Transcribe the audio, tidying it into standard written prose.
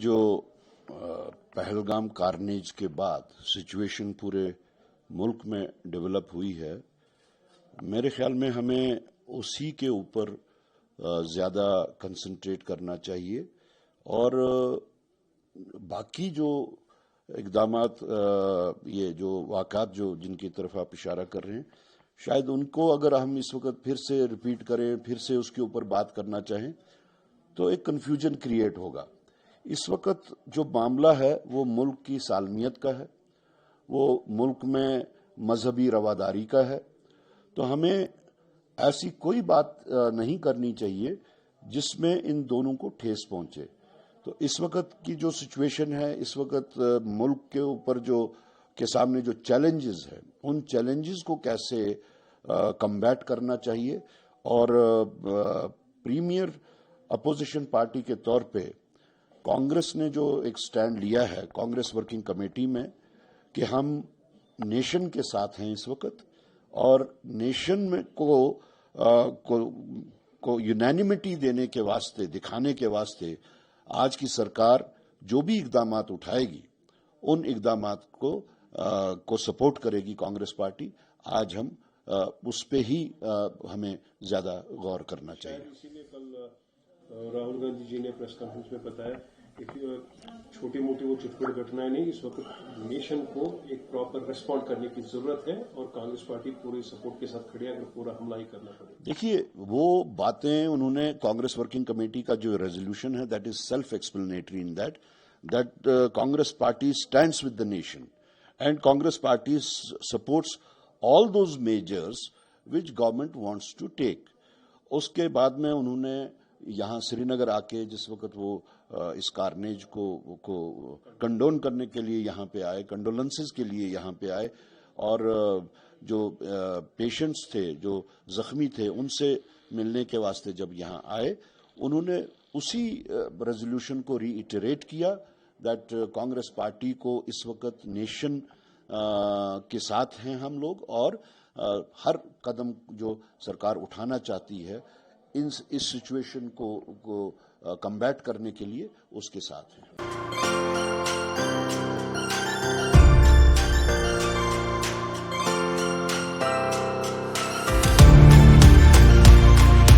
जो पहलगाम कारनेज के बाद सिचुएशन पूरे मुल्क में डेवलप हुई है, मेरे ख्याल में हमें उसी के ऊपर ज़्यादा कंसंट्रेट करना चाहिए और बाकी जो इक़दामात, ये जो वाक़ात जो जिनकी तरफ आप इशारा कर रहे हैं, शायद उनको अगर हम इस वक्त फिर से रिपीट करें, फिर से उसके ऊपर बात करना चाहें तो एक कन्फ्यूजन क्रिएट होगा। इस वक्त जो मामला है वो मुल्क की सालमियत का है, वो मुल्क में मजहबी रवादारी का है। तो हमें ऐसी कोई बात नहीं करनी चाहिए जिसमें इन दोनों को ठेस पहुंचे। तो इस वक्त की जो सिचुएशन है, इस वक्त मुल्क के ऊपर जो के सामने जो चैलेंजेस हैं, उन चैलेंजेस को कैसे कम्बैट करना चाहिए और प्रीमियर अपोजिशन पार्टी के तौर पे कांग्रेस ने जो एक स्टैंड लिया है कांग्रेस वर्किंग कमेटी में कि हम नेशन के साथ हैं इस वक्त और नेशन में को यूनैनिमिटी देने के वास्ते, दिखाने के वास्ते आज की सरकार जो भी इक़दामात उठाएगी उन इक़दामात को सपोर्ट करेगी कांग्रेस पार्टी। आज हम उस पे ही हमें ज्यादा गौर करना चाहिए। इसीलिए कल राहुल गांधी जी ने प्रेस कॉन्फ्रेंस में बताया कि छोटी मोटी वो चिटपुट घटनाएं नहीं, इस वक्त नेशन को एक प्रॉपर रिस्पॉन्ड करने की जरूरत है और कांग्रेस पार्टी पूरे सपोर्ट के साथ खड़ी है अगर पूरा हमला ही करना पड़े। देखिए, वो बातें उन्होंने कांग्रेस वर्किंग कमेटी का जो रेजोल्यूशन है that is self explanatory in that Congress party stands with the nation and Congress party supports all those measures which government wants to take। उसके बाद में उन्होंने यहाँ श्रीनगर आके जिस वक्त वो इस कारनेज को कंडोन करने के लिए यहाँ पे आए, कंडोलेंसेस के लिए यहाँ पे आए और जो पेशेंट्स थे, जो जख्मी थे, उनसे मिलने के वास्ते जब यहाँ आए, उन्होंने उसी रेजोल्यूशन को रीइटरेट किया दैट कांग्रेस पार्टी को इस वक्त नेशन के साथ हैं हम लोग और हर कदम जो सरकार उठाना चाहती है इस सिचुएशन को कम्बैट करने के लिए उसके साथ हैं।